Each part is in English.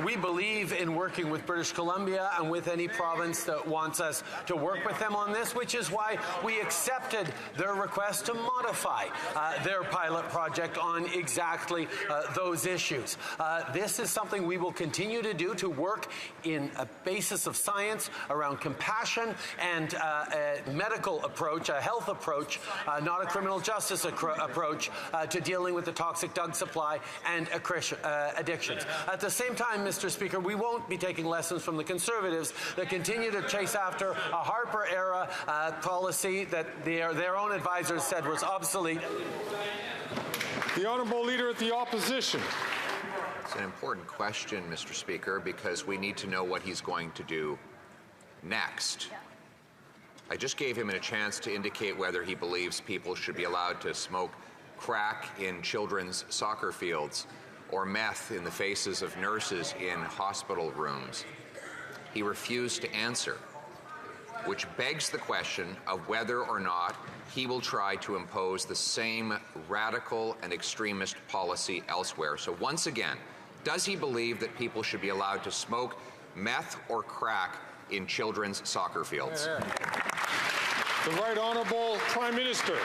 We believe in working with British Columbia and with any province that wants us to work with them on this, which is why we accepted their request to modify their pilot project on exactly those issues. This is something we will continue to do, to work in a basis of science around compassion and a medical approach, a health approach, not a criminal justice approach to dealing with the toxic drug supply and addictions. At the same time, Mr. Speaker, we won't be taking lessons from the Conservatives that continue to chase after a Harper-era policy that their own advisors said was obsolete. The Honourable Leader of the Opposition. It's an important question, Mr. Speaker, because we need to know what he's going to do next. I just gave him a chance to indicate whether he believes people should be allowed to smoke crack in children's soccer fields or meth in the faces of nurses in hospital rooms. He refused to answer, which begs the question of whether or not he will try to impose the same radical and extremist policy elsewhere. So once again, does he believe that people should be allowed to smoke meth or crack in children's soccer fields? The Right Honourable Prime Minister.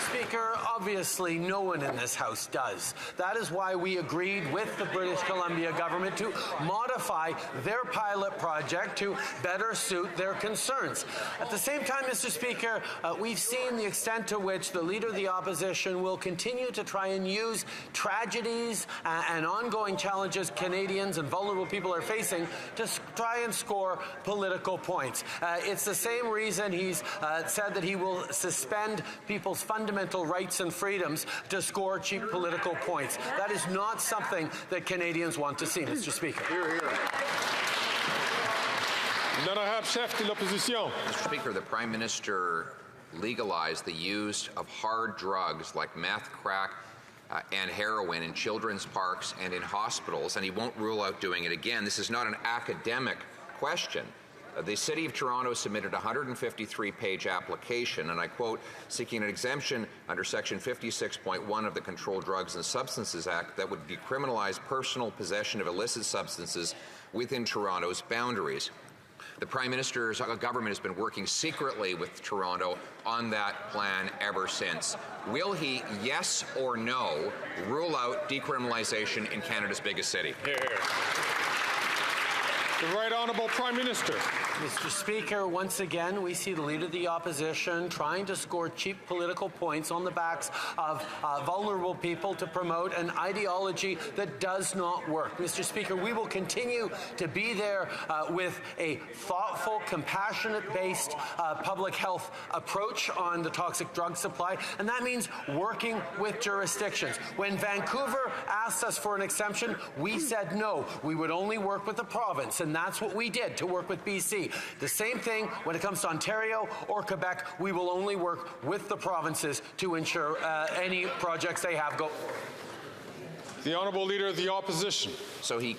Speaker, obviously no one in this House does. That is why we agreed with the British Columbia government to modify their pilot project to better suit their concerns. At the same time, Mr. Speaker, we've seen the extent to which the Leader of the Opposition will continue to try and use tragedies and ongoing challenges Canadians and vulnerable people are facing to try and score political points. It's the same reason he's said that he will suspend people's fundamental rights and freedoms to score cheap political points. That is not something that Canadians want to see, Mr. Speaker. Hear, hear. L'honorable chef de l'opposition. Mr. Speaker, the Prime Minister legalized the use of hard drugs like meth, crack, and heroin in children's parks and in hospitals, and he won't rule out doing it again. This is not an academic question. The City of Toronto submitted a 153-page application, and I quote, seeking an exemption under Section 56.1 of the Controlled Drugs and Substances Act that would decriminalize personal possession of illicit substances within Toronto's boundaries. The Prime Minister's government has been working secretly with Toronto on that plan ever since. Will he, yes or no, rule out decriminalization in Canada's biggest city? Here, here. The Right Honourable Prime Minister. Mr. Speaker, once again, we see the Leader of the Opposition trying to score cheap political points on the backs of vulnerable people to promote an ideology that does not work. Mr. Speaker, we will continue to be there with a thoughtful, compassionate-based public health approach on the toxic drug supply, and that means working with jurisdictions. When Vancouver asked us for an exemption, we said no. We would only work with the province, and that's what we did to work with BC. The same thing when it comes to Ontario or Quebec. We will only work with the provinces to ensure any projects they have go. The Honourable Leader of the Opposition. So he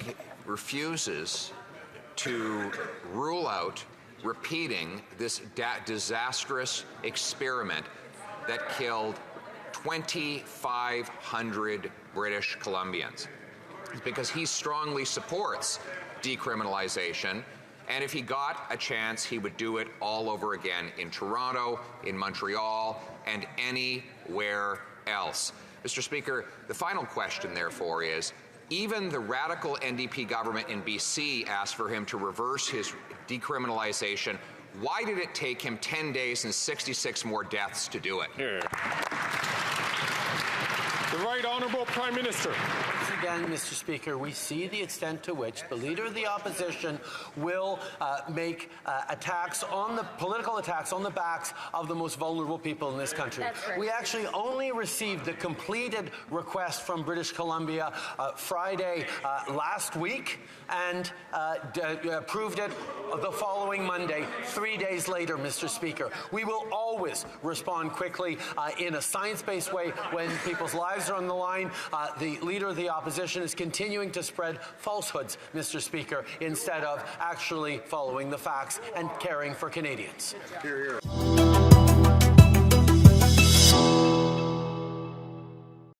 refuses to rule out repeating this disastrous experiment that killed 2,500 British Columbians. It's because he strongly supports decriminalization, and if he got a chance, he would do it all over again in Toronto, in Montreal, and anywhere else. Mr. Speaker, the final question, therefore, is even the radical NDP government in BC asked for him to reverse his decriminalization. Why did it take him 10 days and 66 more deaths to do it? Here. The Right Honourable Prime Minister. Once again, Mr. Speaker, we see the extent to which the Leader of the Opposition will make political attacks on the backs of the most vulnerable people in this country. Right. We actually only received the completed request from British Columbia Friday last week and approved it the following Monday, 3 days later, Mr. Speaker. We will always respond quickly in a science-based way when people's lives are on the line. The Leader of the Opposition is continuing to spread falsehoods, Mr. Speaker, instead of actually following the facts and caring for Canadians. Hear, hear.